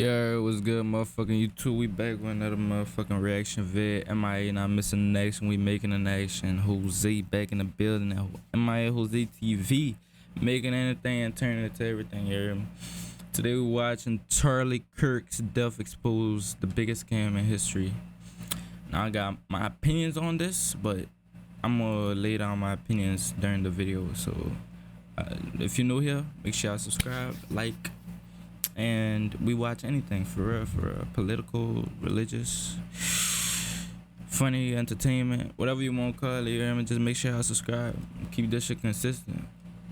Yeah, it was good, motherfucking YouTube. We back with another motherfucking reaction vid. MIA not missing an action. We making an action. Jose back in the building. MIAHoezeyTV making anything and turning it to everything. You hear me? Today we watching Charlie Kirk's death expose the biggest scam in history. Now I got my opinions on this, but I'm gonna lay down my opinions during the video. So if you're new here, make sure y'all subscribe, like, and we watch anything for real, political, religious, funny, entertainment, whatever you want to call it. You hear me? Just make sure y'all subscribe. Keep this shit consistent.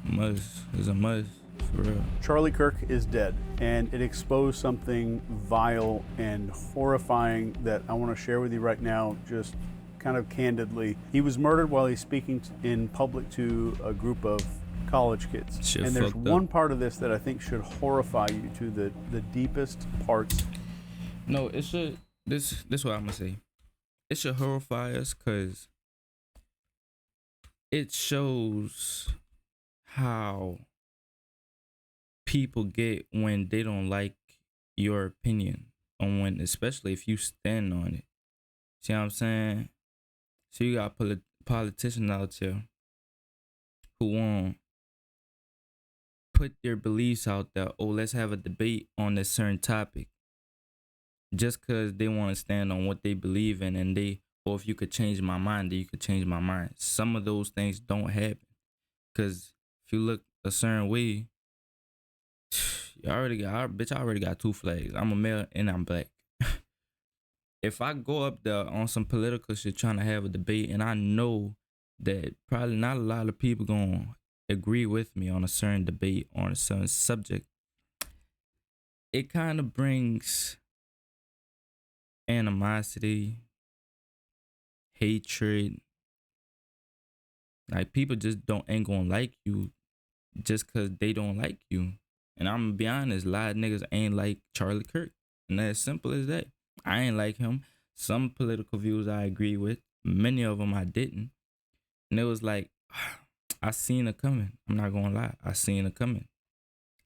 Must is a must for real. Charlie Kirk is dead, and it exposed something vile and horrifying that I want to share with you right now, just kind of candidly. He was murdered while he's speaking in public to a group of college kids. Shit and there's fucked one up. part of this that I think should horrify you to the deepest parts. No, it should. This what I'm gonna say. It should horrify us because it shows how people get when they don't like your opinion on when, especially if you stand on it. See what I'm saying? So you got politicians out there who won't put their beliefs out there. Oh, let's have a debate on this certain topic, just because they want to stand on what they believe in, and or if you could change my mind, then you could change my mind. Some of those things don't happen, because if you look a certain way, I already got two flags. I'm a male and I'm black. If I go up there on some political shit trying to have a debate, and I know that probably not a lot of people gonna agree with me on a certain debate on a certain subject, it kind of brings animosity, hatred. Like, people just ain't gonna like you just cause they don't like you. And I'm gonna be honest, a lot of niggas ain't like Charlie Kirk, and that's simple as that. I ain't like him. Some political views I agree with, many of them I didn't. And it was like, I seen it coming. I'm not gonna lie, I seen it coming.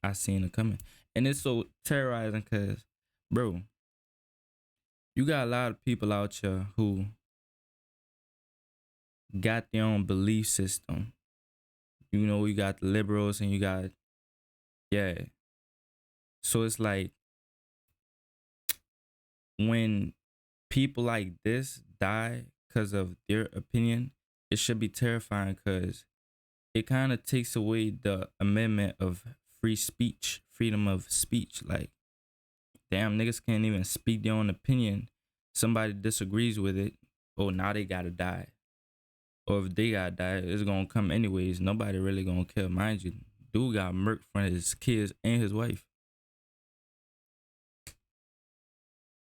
And it's so terrorizing because, bro, you got a lot of people out here who got their own belief system. You know, you got the liberals and you got, yeah. So it's like, when people like this die because of their opinion, it should be terrifying, because it kind of takes away the amendment of free speech, freedom of speech. Like, damn, niggas can't even speak their own opinion. Somebody disagrees with it, oh, now they gotta die. Or if they gotta die, it's gonna come anyways. Nobody really gonna care. Mind you, dude got murked in front of his kids and his wife.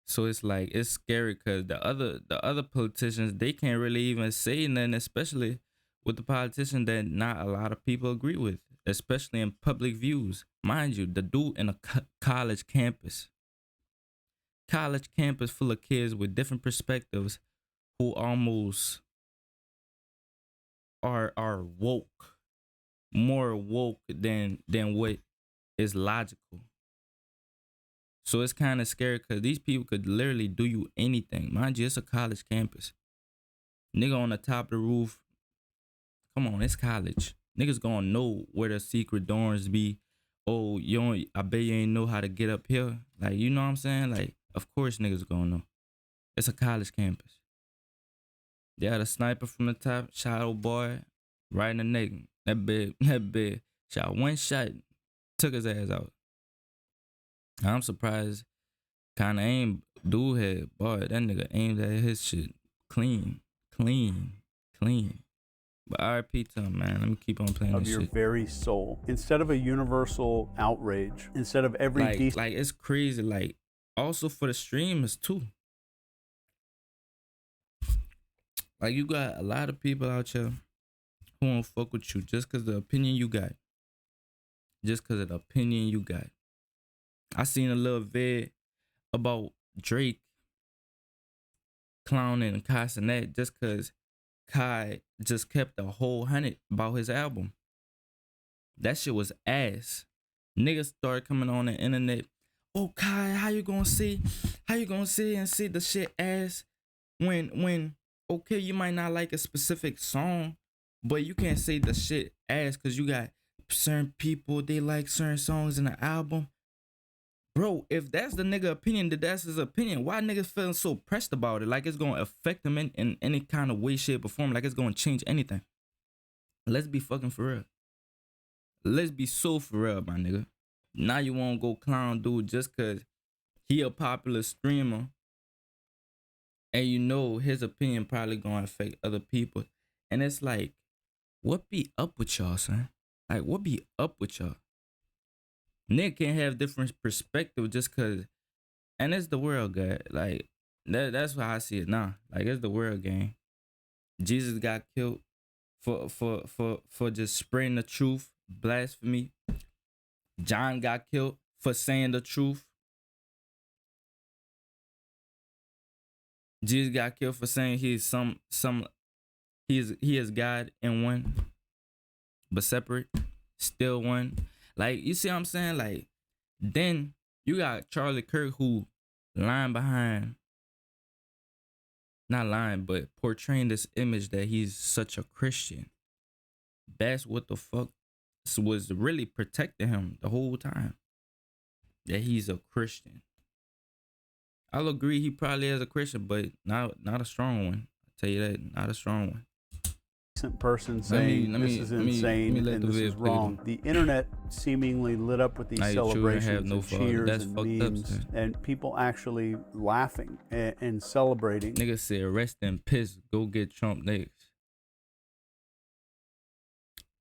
So it's like, it's scary, because the other politicians, they can't really even say nothing, especially with the politician that not a lot of people agree with, especially in public views. Mind you, the dude in a college campus full of kids with different perspectives, who almost are woke, more woke than what is logical. So it's kind of scary, because these people could literally do you anything. Mind you, it's a college campus. Nigga on the top of the roof. Come on, it's college. Niggas gonna know where the secret dorms be. Oh, I bet you ain't know how to get up here. Like, you know what I'm saying? Like, of course niggas gonna know. It's a college campus. They had a sniper from the top, shot old boy right in the neck. That bitch shot one shot, took his ass out. I'm surprised kind of aim dude had, boy, that nigga aimed at his shit clean. But RIP to him, man. Let me keep on playing Of this your shit. very soul, instead of a universal outrage, instead of every Like it's crazy. Like, also for the streamers too. Like, you got a lot of people out here who won't fuck with you just because the opinion you got. I seen a little vid about Drake clowning Kai Cenat just because Kai just kept a whole 100 about his album. That shit was ass. Niggas started coming on the internet. oh Kai, how you gonna say and say the shit ass when okay, you might not like a specific song, but you can't say the shit ass because you got certain people they like certain songs in the album. Bro, if that's the nigga opinion, then that's his opinion. Why niggas feeling so pressed about it? Like it's gonna affect him in any kind of way, shape, or form. Like it's gonna change anything. Let's be fucking for real. Let's be so for real, my nigga. Now you won't go clown dude just cause he a popular streamer and you know his opinion probably gonna affect other people. And it's like, what be up with y'all, son? Like, what be up with y'all? Nigga can't have different perspective just cause, and it's the world, guy. Like that's how I see it now. Like it's the world game. Jesus got killed for just spreading the truth, blasphemy. John got killed for saying the truth. Jesus got killed for saying he is God in one, but separate, still one. Like you see what I'm saying? Like then you got Charlie Kirk who lying behind, not lying, but portraying this image that he's such a Christian. That's what the fuck was really protecting him the whole time. That he's a Christian. I'll agree he probably is a Christian, but not a strong one. I'll tell you that, not a strong one. Person saying this is insane and this is wrong. The internet seemingly lit up with these celebrations and cheers and memes and people actually laughing and celebrating. Niggas said rest in piss, go get Trump next.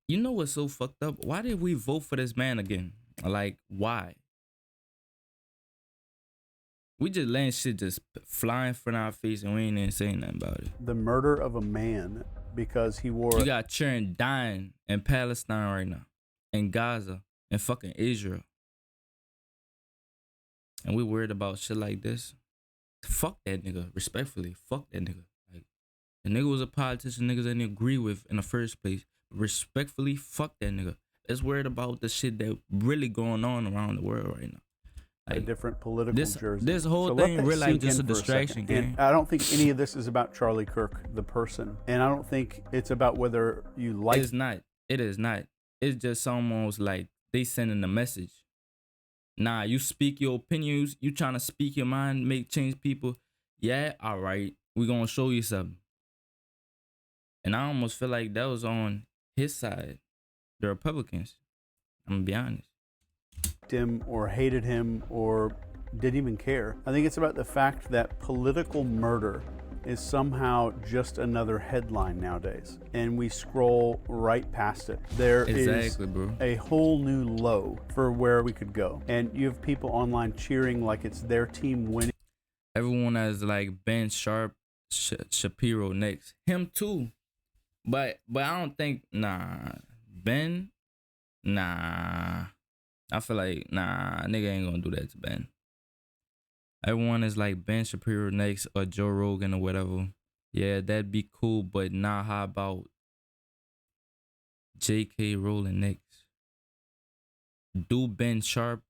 You know what's so fucked up? Why did we vote for this man again? Like, why? We just letting shit just fly in front of our face and we ain't even saying nothing about it. The murder of a man because he wore... You got children dying in Palestine right now, in Gaza, in fucking Israel. And we worried about shit like this? Fuck that nigga, respectfully. Fuck that nigga. Like, the nigga was a politician niggas didn't agree with in the first place. Respectfully, fuck that nigga. Let's worried about the shit that really going on around the world right now. Like, a different political jersey. This whole thing really like just a distraction game. And I don't think any of this is about Charlie Kirk, the person. And I don't think it's about whether you like... It's not. It is not. It's just almost like they sending a message. Nah, you speak your opinions. You trying to speak your mind, change people. Yeah, all right. We gonna show you something. And I almost feel like that was on his side, the Republicans. I'm gonna be honest. Him or hated him or didn't even care. I think it's about the fact that political murder is somehow just another headline nowadays, and we scroll right past it. There is a whole new low for where we could go, and you have people online cheering like it's their team winning. Everyone has like Ben Shapiro next, him too, but I don't think Ben. I feel like, nigga ain't gonna do that to Ben. Everyone is like Ben Shapiro next or Joe Rogan or whatever. Yeah, that'd be cool, but how about J.K. Rowling next? Do Ben Shapiro.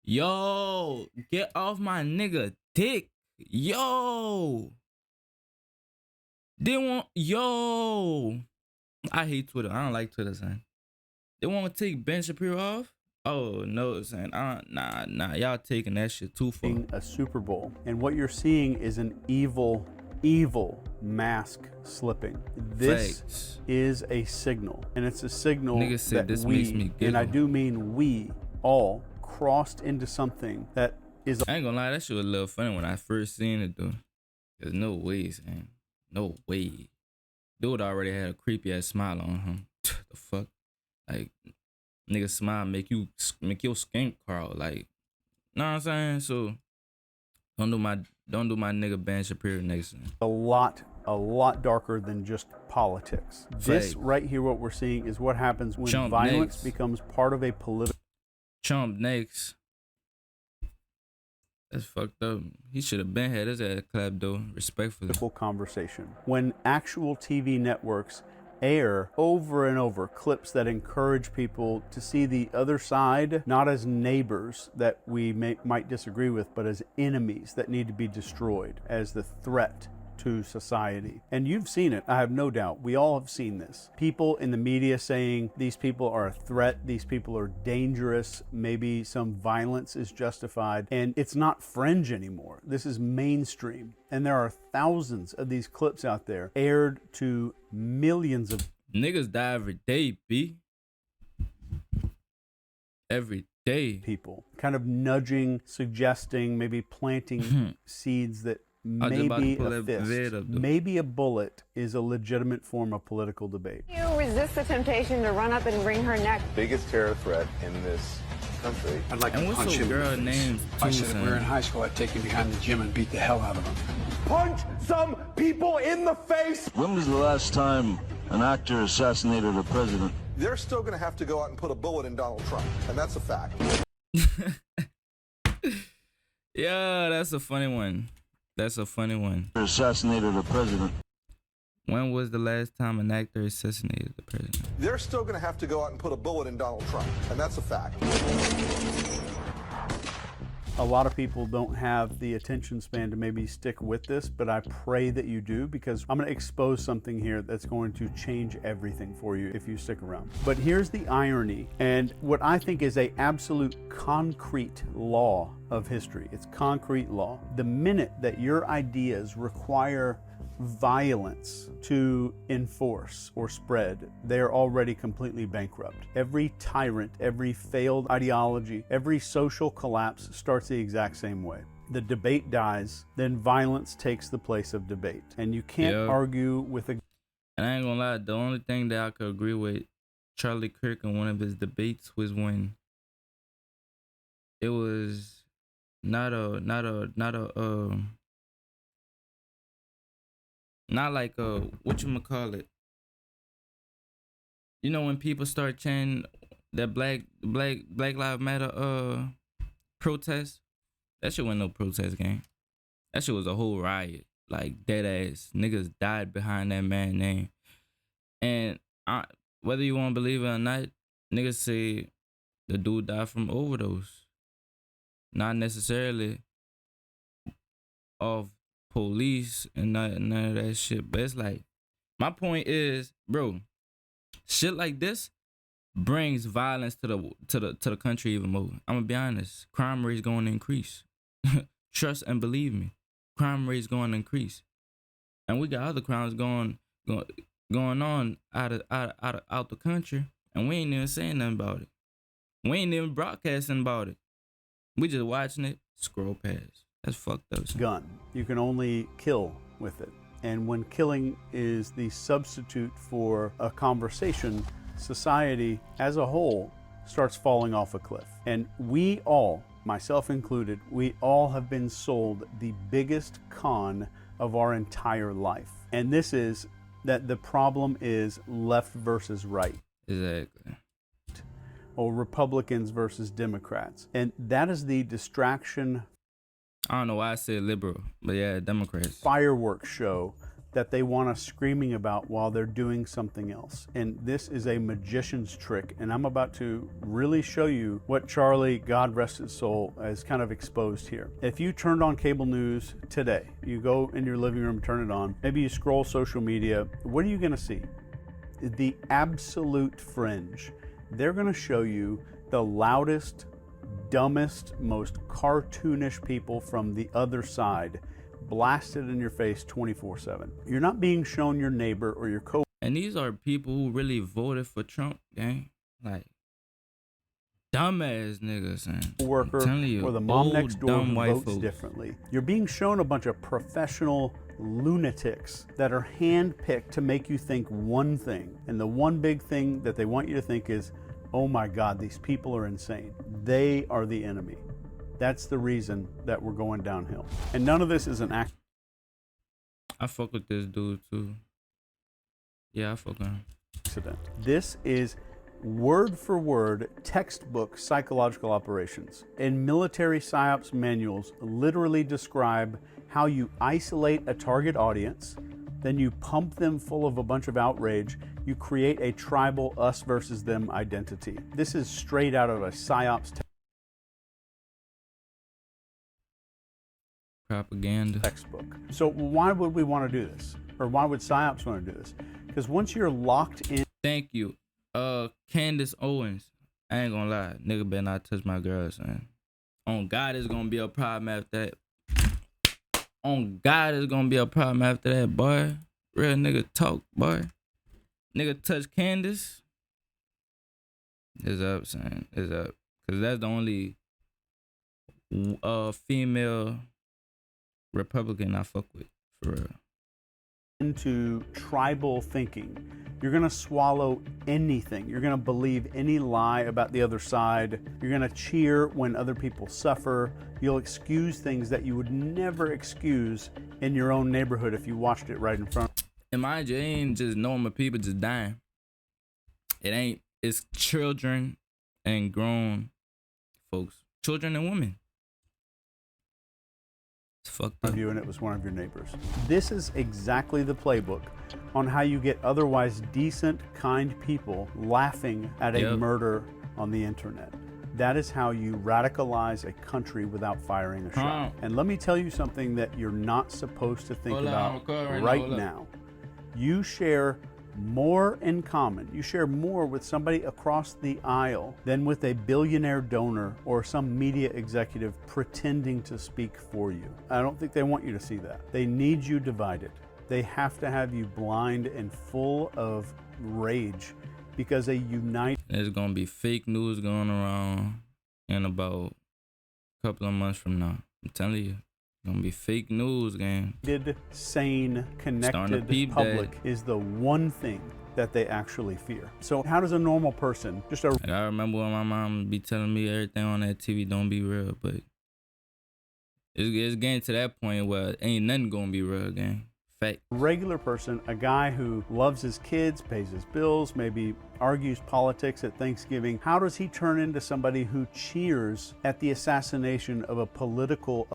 Yo, get off my nigga dick. Yo. I hate Twitter. I don't like Twitter, son. They want to take Ben Shapiro off? Oh, no, son. Nah. Y'all taking that shit too far. A Super Bowl. And what you're seeing is an evil mask slipping. This is a signal. And it's a signal that this makes me giggle. And I do mean we all crossed into something that is... I ain't gonna lie, that shit was a little funny when I first seen it, though. There's no way, man. No way. Dude already had a creepy ass smile on him. The fuck? Like, nigga smile make your skin crawl. Like, know what I'm saying? So don't do my nigga Ben Shapiro next time. A lot darker than just politics. This right here, what we're seeing is what happens when violence becomes part of a political... Trump next. That's fucked up. He should have been had his ass clapped though, respectfully. Conversation. When actual TV networks air over and over clips that encourage people to see the other side not as neighbors that we might disagree with, but as enemies that need to be destroyed, as the threat to society. And you've seen it, I have no doubt. We all have seen this. People in the media saying these people are a threat, these people are dangerous, maybe some violence is justified, and it's not fringe anymore. This is mainstream. And there are thousands of these clips out there aired to millions of niggas die every day, B. Every day. People kind of nudging, suggesting, maybe planting seeds that maybe a fist, maybe a bullet is a legitimate form of political debate. You resist the temptation to run up and wring her neck. Biggest terror threat in this country. I'd like to punch him. Girl names if I said if we were in high school, I'd take him behind the gym and beat the hell out of him. Punch some people in the face. When was the last time an actor assassinated a president? They're still going to have to go out and put a bullet in Donald Trump, and that's a fact. Yeah, that's a funny one. That's a funny one. Assassinated a president. When was the last time an actor assassinated the president? They're still going to have to go out and put a bullet in Donald Trump, and that's a fact. A lot of people don't have the attention span to maybe stick with this, but I pray that you do, because I'm going to expose something here that's going to change everything for you if you stick around. But here's the irony, and what I think is a absolute concrete law of history. It's concrete law. The minute that your ideas require violence to enforce or spread, they are already completely bankrupt. Every tyrant, every failed ideology, every social collapse starts the exact same way. The debate dies, then violence takes the place of debate. And you can't argue with a... And I ain't gonna lie, the only thing that I could agree with Charlie Kirk in one of his debates was when it was not like whatchamacallit. You know, when people start chanting that Black Lives Matter protest, that shit wasn't no protest, gang. That shit was a whole riot. Like, dead ass niggas died behind that man's name. And whether you want to believe it or not, niggas say the dude died from overdose. Not necessarily of police and none of that shit. But it's like, my point is, bro, shit like this brings violence to the country even more. I'm gonna be honest, crime rate is going to increase. Trust and believe me, crime rate is going to increase, and we got other crimes going on out the country, and we ain't even saying nothing about it. We ain't even broadcasting about it. We just watching it scroll past. That's fucked up. Gun. You can only kill with it. And when killing is the substitute for a conversation, society as a whole starts falling off a cliff. And we all, myself included, we all have been sold the biggest con of our entire life. And this is that the problem is left versus right. Exactly. Or Republicans versus Democrats. And that is the distraction. I don't know why I said liberal, but yeah, Democrats. Fireworks show that they want us screaming about while they're doing something else. And this is a magician's trick. And I'm about to really show you what Charlie, God rest his soul, has kind of exposed here. If you turned on cable news today, you go in your living room, turn it on, maybe you scroll social media, what are you gonna see? The absolute fringe. They're gonna show you the loudest, dumbest, most cartoonish people from the other side blasted in your face 24/7. You're not being shown your neighbor or your co. And these are people who really voted for Trump, gang. Like, dumbass niggas, man. Worker or the mom next door who votes differently. You're being shown a bunch of professional lunatics that are handpicked to make you think one thing. And the one big thing that they want you to think is, oh my God, these people are insane. They are the enemy. That's the reason that we're going downhill. And none of this is an act. I fuck with this dude too. Yeah, I fuck with him. Accident. This is word for word textbook psychological operations. And military psyops manuals literally describe how you isolate a target audience, then you pump them full of a bunch of outrage, You create a tribal us versus them identity. This is straight out of a psyops Propaganda. textbook. So why would we want to do this? Or why would psyops want to do this? Because once you're locked in. Thank you. Candace Owens. I ain't gonna lie. Nigga better not touch my girl, son. On God, it's gonna be a problem after that. On God, it's gonna be a problem after that, boy. Real nigga talk, boy. Nigga touch Candace. It's up, son. It's up. Cause that's the only female Republican I fuck with, for real. Into tribal thinking. You're going to swallow anything. You're going to believe any lie about the other side. You're going to cheer when other people suffer. You'll excuse things that you would never excuse in your own neighborhood if you watched it right in front. And mind you, it ain't just normal people just dying. It ain't. It's children and grown folks. Children and women. It's fucked up. You, and it was one of your neighbors. This is exactly the playbook on how you get otherwise decent, kind people laughing at a murder on the internet. That is how you radicalize a country without firing a shot. And let me tell you something that you're not supposed to think about right now. You share more in common. You share more with somebody across the aisle than with a billionaire donor or some media executive pretending to speak for you. I don't think they want you to see that. They need you divided. They have to have you blind and full of rage because a united. There's gonna be fake news going around in about a couple of months from now. I'm telling you. Gonna be fake news, gang. Sane, connected public is the one thing that they actually fear. So how does a normal person just like I remember when my mom be telling me everything on that TV don't be real, but it's getting to that point where ain't nothing gonna be real, gang. Fact. Regular person, a guy who loves his kids, pays his bills, maybe argues politics at Thanksgiving, how does he turn into somebody who cheers at the assassination of a political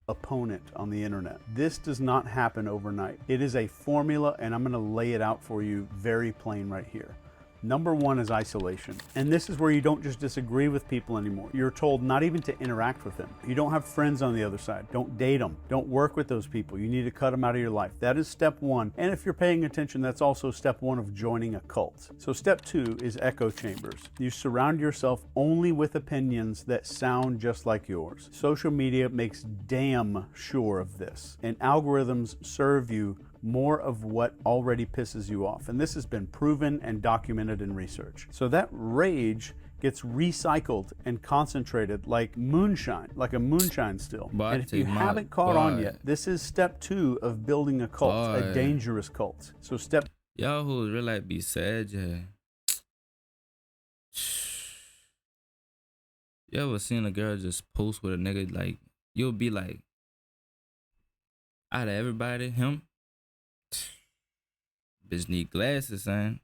opponent on the internet? This does not happen overnight. It is a formula, and I'm going to lay it out for you very plain right here. Number one is isolation. And this is where you don't just disagree with people anymore. You're told not even to interact with them. You don't have friends on the other side. Don't date them. Don't work with those people. You need to cut them out of your life. That is step one. And if you're paying attention, that's also step one of joining a cult. So step two is echo chambers. You surround yourself only with opinions that sound just like yours. Social media makes damn sure of this. And algorithms serve you more of what already pisses you off. And this has been proven and documented in research. So that rage gets recycled and concentrated like moonshine, like a moonshine still. And if you haven't caught on yet, this is step two of building a cult, a dangerous cult. So step. Y'all who really like be sad, yeah. You ever seen a girl just post with a nigga, like, you'll be like, out of everybody, him? Bitch need glasses, son.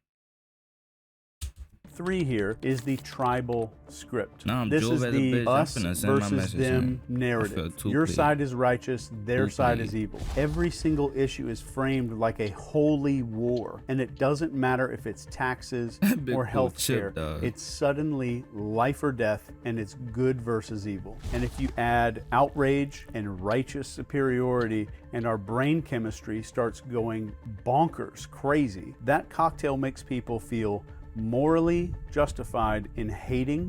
Three here is the tribal script. No, this is the us versus them narrative. Your side is righteous, their side is evil. Every single issue is framed like a holy war, and it doesn't matter if it's taxes or health care. It's suddenly life or death, and it's good versus evil. And if you add outrage and righteous superiority, and our brain chemistry starts going bonkers, crazy, that cocktail makes people feel morally justified in hating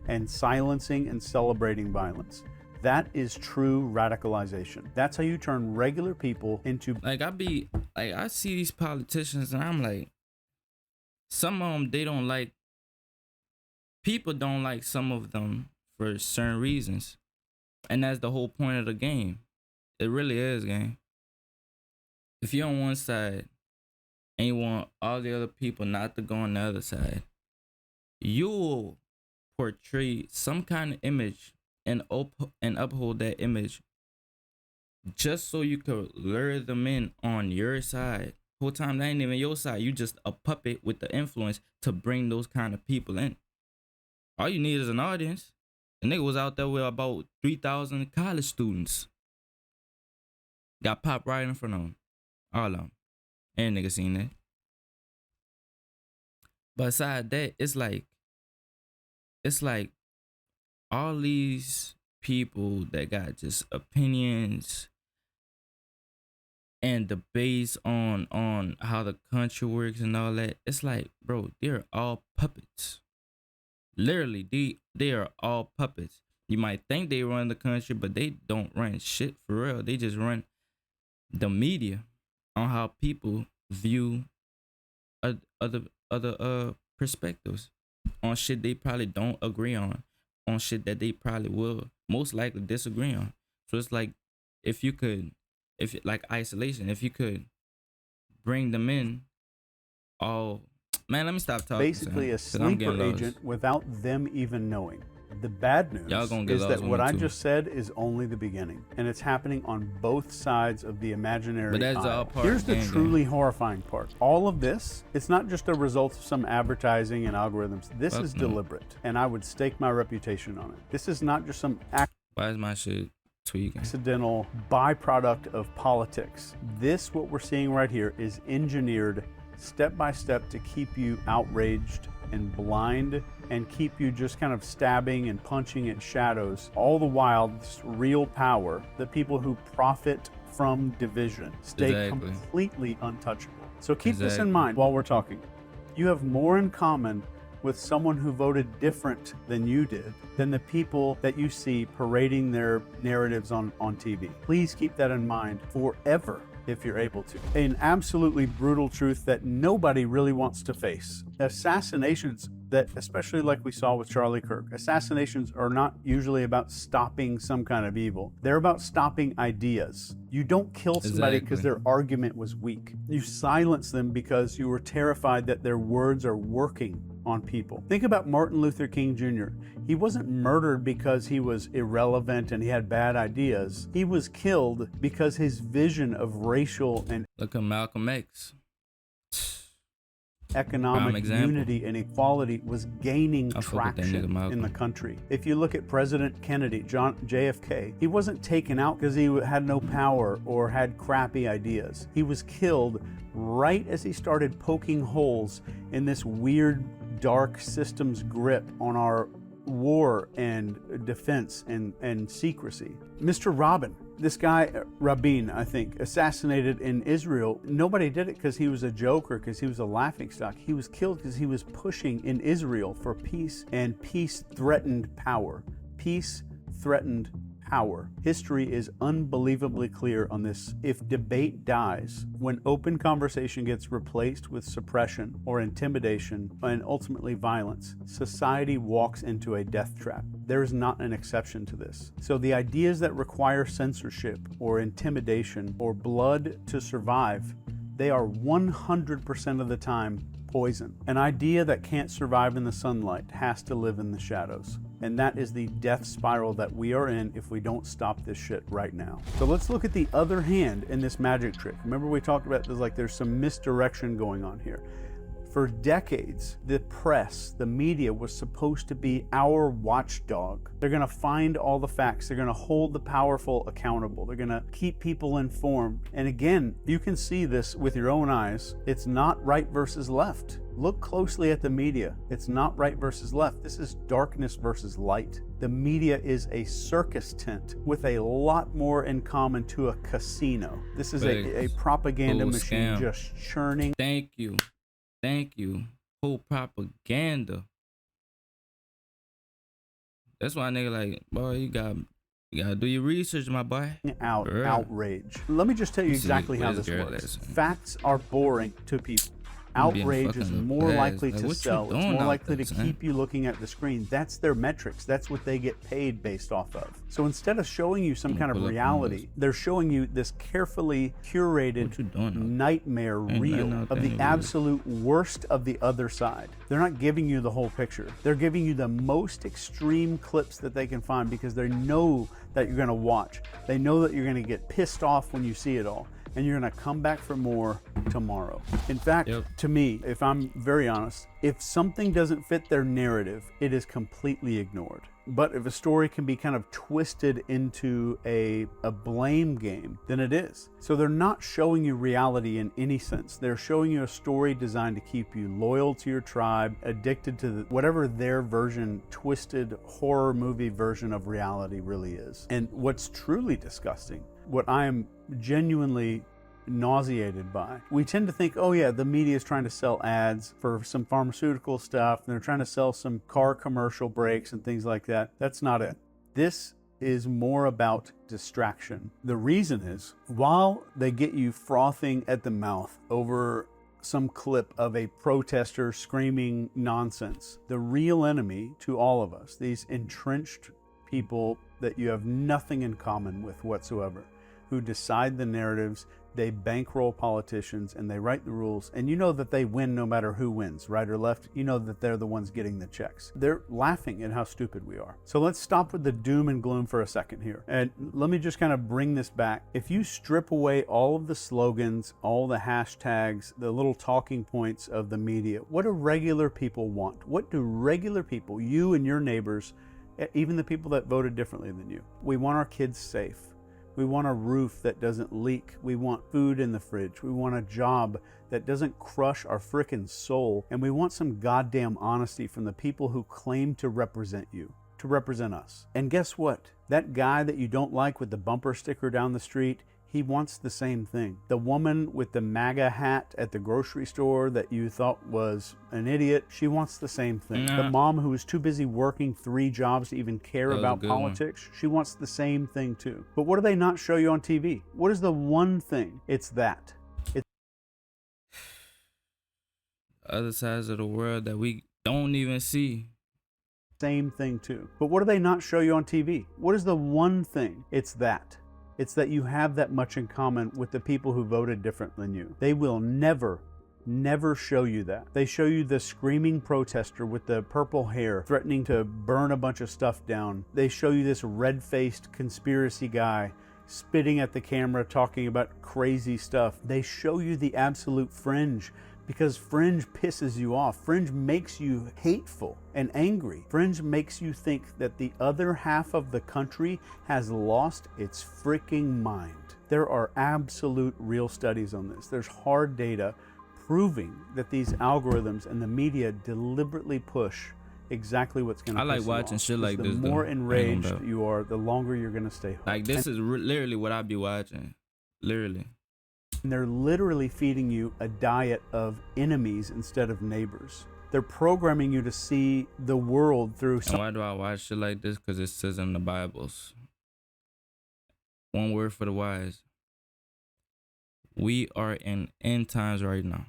and silencing and celebrating violence. That is true radicalization. That's how you turn regular people into. Like, I see these politicians and I'm like, some of them, they don't like, people don't like some of them for certain reasons. And that's the whole point of the game. It really is, gang. If you're on one side, and you want all the other people not to go on the other side, you'll portray some kind of image and uphold that image just so you could lure them in on your side. Whole time that ain't even your side. You just a puppet with the influence to bring those kind of people in. All you need is an audience. The nigga was out there with about 3,000 college students. Got popped right in front of him. All of them. And nigga seen that. But aside that, it's like all these people that got just opinions and debates on how the country works and all that. It's like, bro, they're all puppets. Literally, they are all puppets. You might think they run the country, but they don't run shit for real. They just run the media on how people view other perspectives on shit they probably don't agree on shit that they probably will most likely disagree on. So it's like, if like isolation, if you could bring them in all, man, let me stop talking. Basically a sleeper agent without them even knowing. The bad news is that what I just said is only the beginning, and it's happening on both sides of the imaginary But that's aisle. all part Here's of the the truly horrifying part. All of this, it's not just a result of some advertising and algorithms. This is deliberate, and I would stake my reputation on it. This is not just some Why is my shit tweaking? accidental byproduct of politics. This, what we're seeing right here, is engineered step by step to keep you outraged and blind and keep you just kind of stabbing and punching at shadows. All the while, this real power, the people who profit from division, stay completely untouchable. So keep this in mind while we're talking. You have more in common with someone who voted different than you did than the people that you see parading their narratives on TV. Please keep that in mind forever, if you're able to. An absolutely brutal truth that nobody really wants to face. Assassinations, that especially like we saw with Charlie Kirk, assassinations are not usually about stopping some kind of evil. They're about stopping ideas. You don't kill somebody because their argument was weak. You silence them because you were terrified that their words are working on people. Think about Martin Luther King Jr. He wasn't murdered because he was irrelevant and he had bad ideas. He was killed because his vision of racial and look at Malcolm X. Economic unity and equality was gaining traction in the country. If you look at President Kennedy, JFK, he wasn't taken out because he had no power or had crappy ideas. He was killed right as he started poking holes in this weird, dark system's grip on our war and defense and secrecy. Mr. Rabin, this guy, Rabin, I think, assassinated in Israel. Nobody did it because he was a joke or because he was a laughingstock. He was killed because he was pushing in Israel for peace, and peace threatened power. Peace threatened power. History is unbelievably clear on this. If debate dies, when open conversation gets replaced with suppression or intimidation and ultimately violence, society walks into a death trap. There is not an exception to this. So the ideas that require censorship or intimidation or blood to survive, they are 100% of the time poison. An idea that can't survive in the sunlight has to live in the shadows. And that is the death spiral that we are in if we don't stop this shit right now. So let's look at the other hand in this magic trick. Remember we talked about there's some misdirection going on here. For decades, the press, the media was supposed to be our watchdog. They're going to find all the facts. They're going to hold the powerful accountable. They're going to keep people informed. And again, you can see this with your own eyes. It's not right versus left. Look closely at the media. It's not right versus left. This is darkness versus light. The media is a circus tent with a lot more in common to a casino. This is a propaganda machine just churning. Thank you. Whole propaganda. That's why nigga like, boy, you gotta do your research, my boy. Outrage. Let me just tell you exactly how this works. Facts are boring to people. Outrage is more likely to sell. It's more likely to keep you looking at the screen. That's their metrics. That's what they get paid based off of. So instead of showing you some kind of reality, they're showing you this carefully curated nightmare reel of the absolute worst of the other side. They're not giving you the whole picture. They're giving you the most extreme clips that they can find because they know that you're going to watch. They know that you're going to get pissed off when you see it all. And you're going to come back for more tomorrow. In fact, to me, if I'm very honest, if something doesn't fit their narrative, it is completely ignored. But if a story can be kind of twisted into a blame game, then it is. So they're not showing you reality in any sense. They're showing you a story designed to keep you loyal to your tribe, addicted to whatever their version, twisted horror movie version of reality really is. And what's truly disgusting, what I am genuinely nauseated by. We tend to think, oh yeah, the media is trying to sell ads for some pharmaceutical stuff, and they're trying to sell some car commercial breaks and things like that. That's not it. This is more about distraction. The reason is, while they get you frothing at the mouth over some clip of a protester screaming nonsense, the real enemy to all of us, these entrenched people that you have nothing in common with whatsoever, who decide the narratives, they bankroll politicians, and they write the rules, and you know that they win no matter who wins, right or left. You know that they're the ones getting the checks. They're laughing at how stupid we are. So let's stop with the doom and gloom for a second here. And let me just kind of bring this back. If you strip away all of the slogans, all the hashtags, the little talking points of the media, what do regular people want? What do regular people, you and your neighbors, even the people that voted differently than you? We want our kids safe. We want a roof that doesn't leak. We want food in the fridge. We want a job that doesn't crush our frickin' soul. And we want some goddamn honesty from the people who claim to represent you, to represent us. And guess what? That guy that you don't like with the bumper sticker down the street, he wants the same thing. The woman with the MAGA hat at the grocery store that you thought was an idiot, she wants the same thing. The mom who is too busy working 3 jobs to even care about politics, she wants the same thing too. But what do they not show you on TV? What is the one thing? It's that. It's Other sides of the world that we don't even see. same thing too. But what do they not show you on TV? What is the one thing? It's that. It's that you have that much in common with the people who voted different than you. They will never show you that. They show you the screaming protester with the purple hair threatening to burn a bunch of stuff down. They show you this red-faced conspiracy guy spitting at the camera talking about crazy stuff. They show you the absolute fringe, because fringe pisses you off. Fringe makes you hateful and angry. Fringe makes you think that the other half of the country has lost its freaking mind. There are absolute real studies on this. There's hard data proving that these algorithms and the media deliberately push exactly what's going to piss you off. I like watching shit like this. The more enraged you are, the longer you're going to stay hooked. Like this is literally what I be watching. Literally. And they're literally feeding you a diet of enemies instead of neighbors. They're programming you to see the world through. And why do I watch shit like this? Because it says in the Bibles. One word for the wise. We are in end times right now.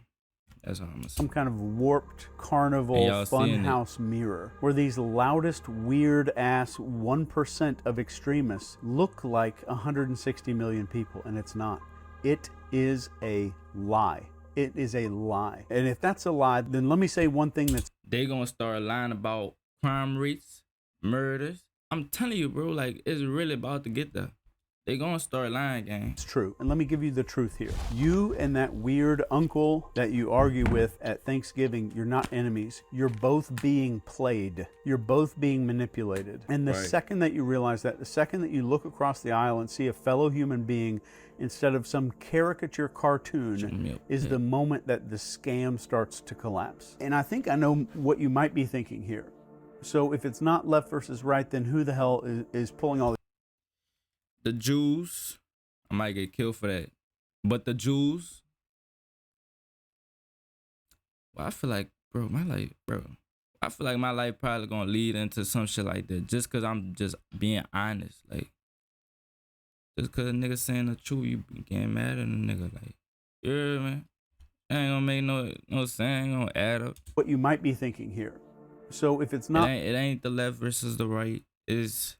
That's all I'm gonna say. Some kind of warped carnival funhouse mirror where these loudest, weird ass 1% of extremists look like 160 million people, and it's not. It is a lie. It is a lie. And if that's a lie, then let me say one thing that's... They gonna start lying about crime rates, murders. I'm telling you, bro, like, it's really about to get there. They gonna start lying, gang. It's true. And let me give you the truth here. You and that weird uncle that you argue with at Thanksgiving, you're not enemies. You're both being played. You're both being manipulated. And the second that you realize that, the second that you look across the aisle and see a fellow human being instead of some caricature cartoon, is the moment that the scam starts to collapse. And I think I know what you might be thinking here. So if it's not left versus right, then who the hell is pulling all the Jews? I might get killed for that. But the Jews, well, I feel like, I feel like my life probably gonna lead into some shit like that. Just cause I'm just being honest. Like, just cause a nigga saying the truth, you getting mad at a nigga. Like, yeah, man. That ain't gonna make no sense, ain't gonna add up. What you might be thinking here. So if it's not, it ain't the left versus the right. It's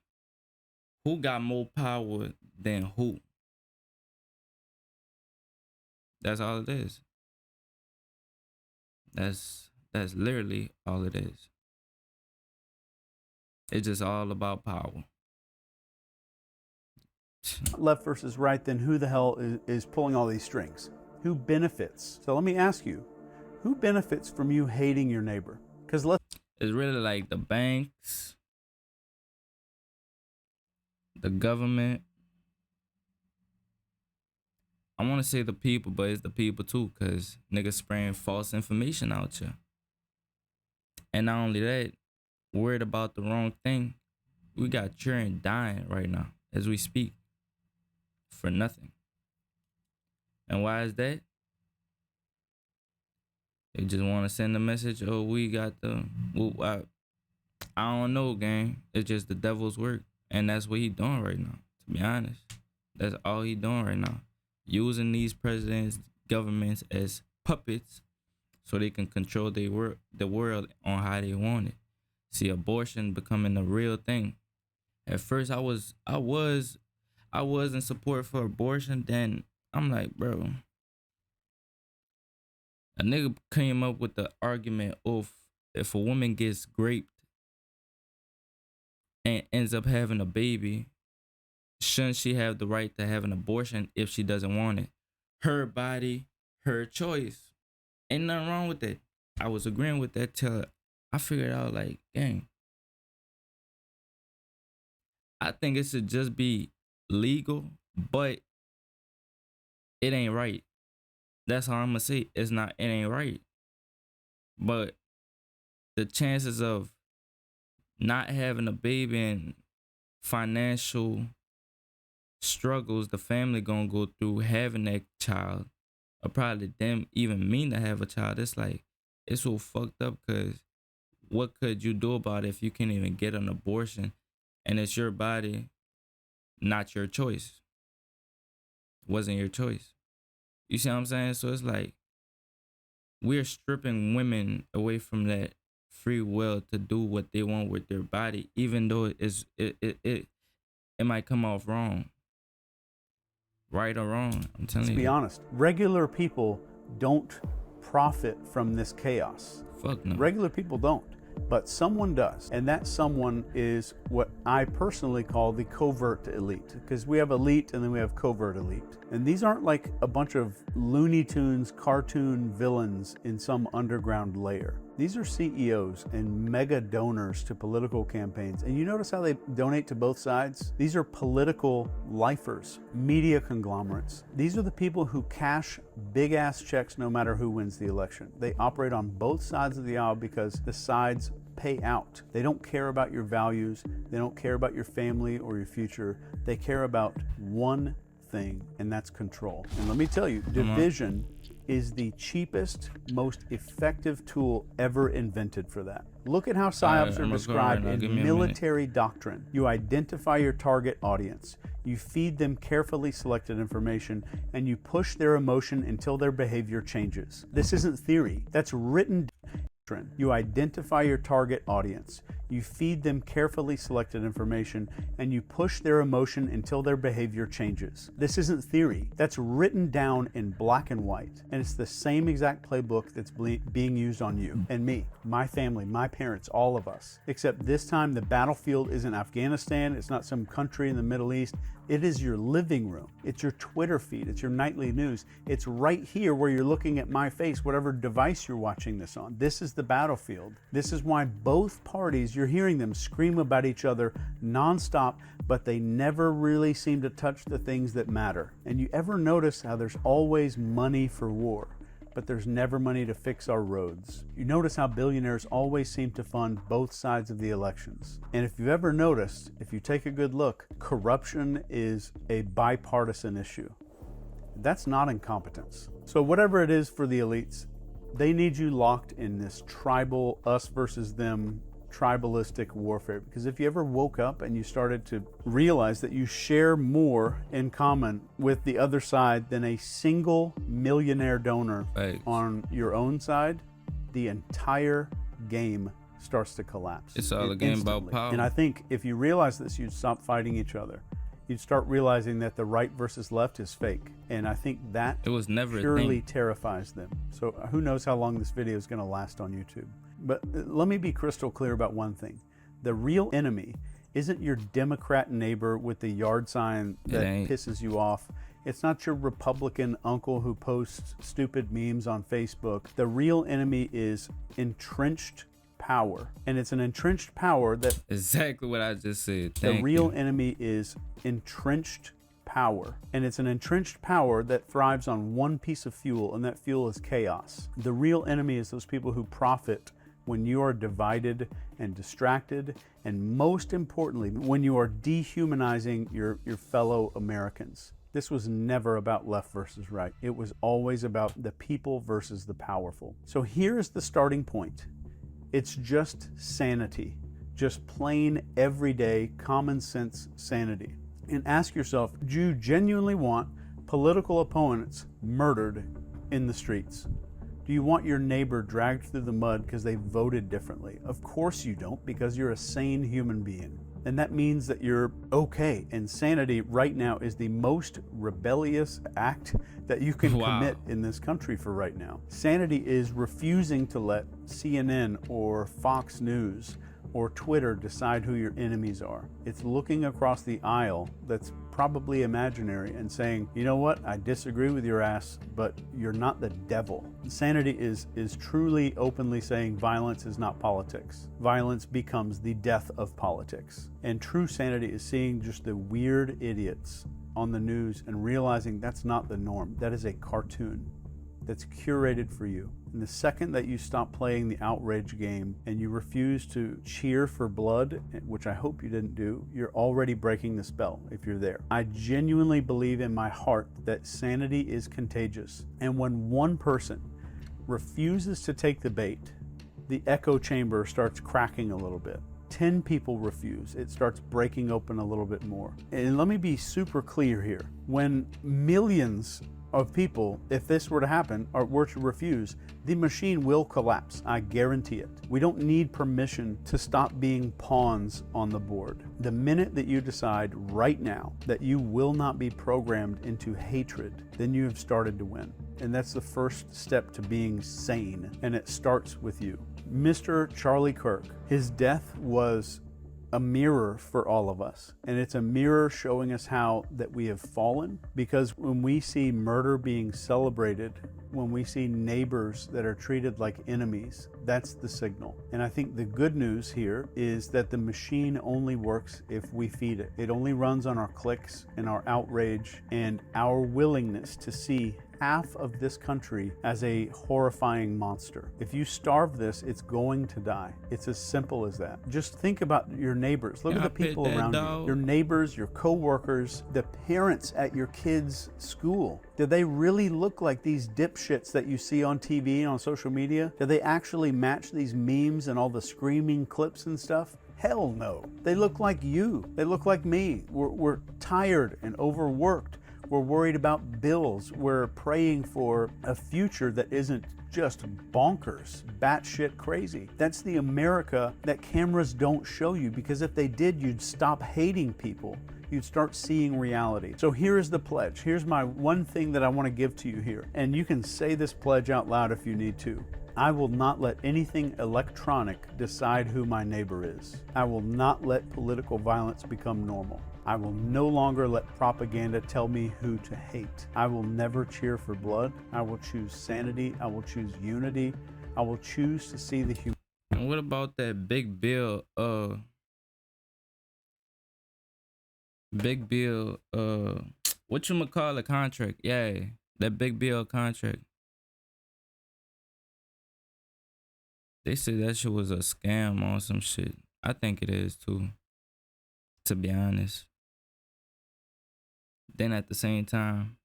who got more power than who. That's all it is. That's literally all it is. It's just all about power. Left versus right, then who the hell is pulling all these strings? Who benefits? So let me ask you, who benefits from you hating your neighbor? Because it's really like the banks, the government. I want to say the people, but it's the people too, because niggas spraying false information out here. And not only that, worried about the wrong thing. We got children dying right now as we speak for nothing. And why is that? They just want to send a message, oh, we got the... Well, I don't know, gang. It's just the devil's work. And that's what he doing right now, to be honest. That's all he doing right now. Using these presidents, governments as puppets so they can control the world on how they want it. See, abortion becoming a real thing. At first, I was in support for abortion. Then I'm like, bro, a nigga came up with the argument of if a woman gets raped and ends up having a baby, shouldn't she have the right to have an abortion if she doesn't want it? Her body, her choice. Ain't nothing wrong with that. I was agreeing with that till I figured out, like, dang, I think it should just be legal, but it ain't right. That's all I'm gonna say. It ain't right. But the chances of not having a baby and financial struggles the family gonna go through having that child, or probably them even mean to have a child, it's like, it's so fucked up, because what could you do about it if you can't even get an abortion and it's your body, not your choice? It wasn't your choice. You see what I'm saying? So it's like, we're stripping women away from that free will to do what they want with their body, even though it might come off wrong. Right or wrong, I'm telling you. Let's be honest. Regular people don't profit from this chaos. Fuck no. Regular people don't, but someone does. And that someone is what I personally call the covert elite, because we have elite and then we have covert elite. And these aren't like a bunch of Looney Tunes cartoon villains in some underground lair. These are CEOs and mega donors to political campaigns. And you notice how they donate to both sides? These are political lifers, media conglomerates. These are the people who cash big ass checks no matter who wins the election. They operate on both sides of the aisle because the sides pay out. They don't care about your values. They don't care about your family or your future. They care about one thing, and that's control. And let me tell you, division is the cheapest, most effective tool ever invented for that. Look at how PSYOPs are described in military doctrine. You identify your target audience. You feed them carefully selected information, and you push their emotion until their behavior changes. This isn't theory. That's written doctrine. You identify your target audience. You feed them carefully selected information, and you push their emotion until their behavior changes. This isn't theory. That's written down in black and white. And it's the same exact playbook that's being used on you and me, my family, my parents, all of us. Except this time the battlefield isn't Afghanistan. It's not some country in the Middle East. It is your living room. It's your Twitter feed. It's your nightly news. It's right here where you're looking at my face, whatever device you're watching this on. This is the battlefield. This is why both parties, you're hearing them scream about each other nonstop, but they never really seem to touch the things that matter. And you ever notice how there's always money for war, but there's never money to fix our roads? You notice how billionaires always seem to fund both sides of the elections. And if you've ever noticed, if you take a good look, corruption is a bipartisan issue. That's not incompetence. So whatever it is for the elites, they need you locked in this tribal, us versus them, tribalistic warfare. Because if you ever woke up and you started to realize that you share more in common with the other side than a single millionaire donor on your own side, the entire game starts to collapse. It's all a game about power. And I think if you realize this, you'd stop fighting each other. You'd start realizing that the right versus left is fake. And I think that it was never purely terrifies them. So who knows how long this video is going to last on YouTube. But let me be crystal clear about one thing. The real enemy isn't your Democrat neighbor with the yard sign that pisses you off. It's not your Republican uncle who posts stupid memes on Facebook. The real enemy is entrenched power. And it's an entrenched power that Exactly what I just said. the real enemy is entrenched power. And it's an entrenched power that thrives on one piece of fuel, and that fuel is chaos. The real enemy is those people who profit when you are divided and distracted, and most importantly, when you are dehumanizing your fellow Americans. This was never about left versus right. It was always about the people versus the powerful. So here's the starting point. It's just sanity, just plain everyday common sense sanity. And ask yourself, do you genuinely want political opponents murdered in the streets? Do you want your neighbor dragged through the mud because they voted differently? Of course you don't, because you're a sane human being. And that means that you're okay. And sanity right now is the most rebellious act that you can commit in this country for right now. Sanity is refusing to let CNN or Fox News or Twitter decide who your enemies are. It's looking across the aisle that's probably imaginary and saying, you know what, I disagree with your ass, but you're not the devil. Sanity is truly openly saying violence is not politics. Violence becomes the death of politics. And true sanity is seeing just the weird idiots on the news and realizing that's not the norm. That is a cartoon that's curated for you. And the second that you stop playing the outrage game and you refuse to cheer for blood, which I hope you didn't do, you're already breaking the spell if you're there. I genuinely believe in my heart that sanity is contagious. And when one person refuses to take the bait, the echo chamber starts cracking a little bit. 10 people refuse, it starts breaking open a little bit more. And let me be super clear here. When millions of people, if this were to happen, or were to refuse, the machine will collapse. I guarantee it. We don't need permission to stop being pawns on the board. The minute that you decide right now that you will not be programmed into hatred, then you have started to win. And that's the first step to being sane, and it starts with you. Mr. Charlie Kirk, his death was a mirror for all of us, and it's a mirror showing us how that we have fallen, because when we see murder being celebrated, when we see neighbors that are treated like enemies, that's the signal. And I think the good news here is that the machine only works if we feed it. It only runs on our clicks and our outrage and our willingness to see half of this country as a horrifying monster. If you starve this, it's going to die. It's as simple as that. Just think about your neighbors. Look at the people around you. Your neighbors, your co-workers, the parents at your kids' school. Do they really look like these dipshits that you see on TV and on social media? Do they actually match these memes and all the screaming clips and stuff? Hell no. They look like you. They look like me. We're tired and overworked. We're worried about bills. We're praying for a future that isn't just bonkers, batshit crazy. That's the America that cameras don't show you, because if they did, you'd stop hating people. You'd start seeing reality. So here's the pledge. Here's my one thing that I want to give to you here. And you can say this pledge out loud if you need to. I will not let anything electronic decide who my neighbor is. I will not let political violence become normal. I will no longer let propaganda tell me who to hate. I will never cheer for blood. I will choose sanity. I will choose unity. I will choose to see the human. And what about that big bill? Whatchamacallit contract? Yeah, that big bill contract. They said that shit was a scam on some shit. I think it is too, to be honest. Then at the same time,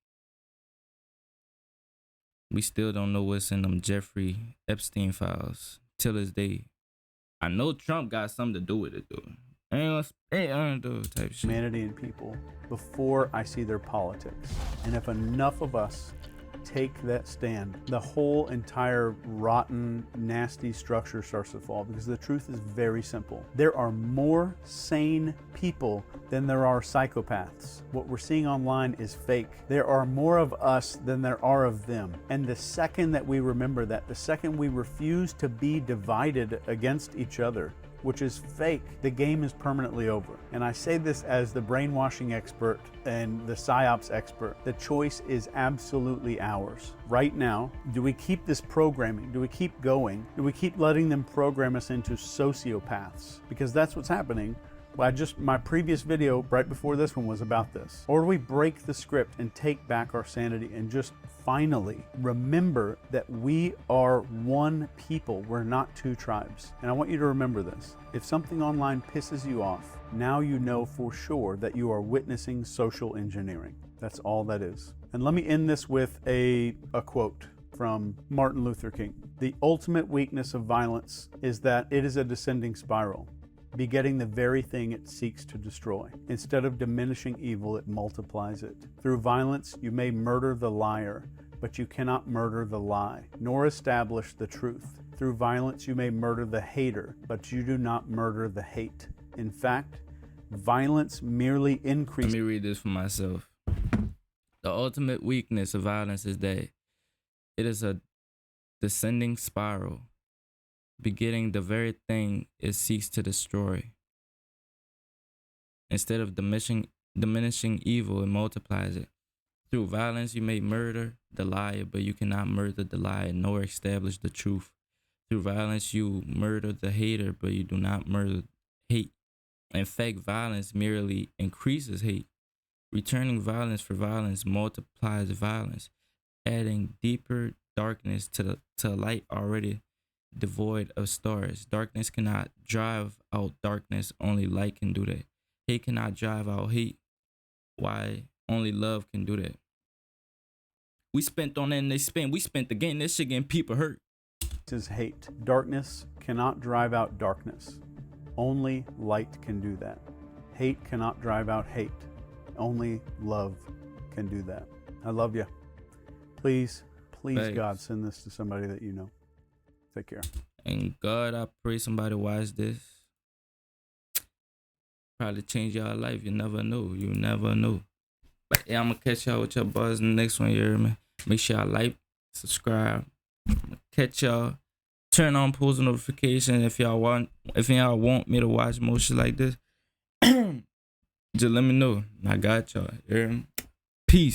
we still don't know what's in them Jeffrey Epstein files till this day. I know Trump got something to do with it though. Ain't do type shit. Humanity and people before I see their politics. And if enough of us take that stand, the whole entire rotten, nasty structure starts to fall, because the truth is very simple. There are more sane people than there are psychopaths. What we're seeing online is fake. There are more of us than there are of them. And the second that we remember that, the second we refuse to be divided against each other, which is fake, the game is permanently over. And I say this as the brainwashing expert and the psyops expert. The choice is absolutely ours. Right now, do we keep this programming? Do we keep going? Do we keep letting them program us into sociopaths? Because that's what's happening. My previous video right before this one was about this. Or do we break the script and take back our sanity and just finally remember that we are one people, we're not two tribes. And I want you to remember this. If something online pisses you off, now you know for sure that you are witnessing social engineering. That's all that is. And let me end this with a quote from Martin Luther King. The ultimate weakness of violence is that it is a descending spiral, begetting the very thing it seeks to destroy. Instead of diminishing evil, it multiplies it. Through violence, you may murder the liar, but you cannot murder the lie, nor establish the truth. Through violence, you may murder the hater, but you do not murder the hate. In fact, violence merely increases. Let me read this for myself. The ultimate weakness of violence is that it is a descending spiral, begetting the very thing it seeks to destroy. Instead of diminishing evil, it multiplies it. Through violence, you may murder the liar, but you cannot murder the liar nor establish the truth. Through violence, you murder the hater, but you do not murder hate. In fact, violence merely increases hate. Returning violence for violence multiplies violence, adding deeper darkness to a light already devoid of stars. Darkness cannot drive out darkness, only light can do that. Hate cannot drive out hate. Why? Only love can do that. We spent on that and they spent. We spent again. This shit getting people hurt. This is hate. Darkness cannot drive out darkness. Only light can do that. Hate cannot drive out hate. Only love can do that. I love you. Please, Thanks. God, send this to somebody that you know. Take care. And God, I pray somebody watch this. Probably change y'all life. You never know. You never know. But yeah, I'm going to catch y'all with your buzz in the next one. You hear me? Make sure y'all like, subscribe. I'm going to catch y'all. Turn on post notifications if y'all want me to watch more shit like this. Just let me know. I got y'all. You hear me? Peace.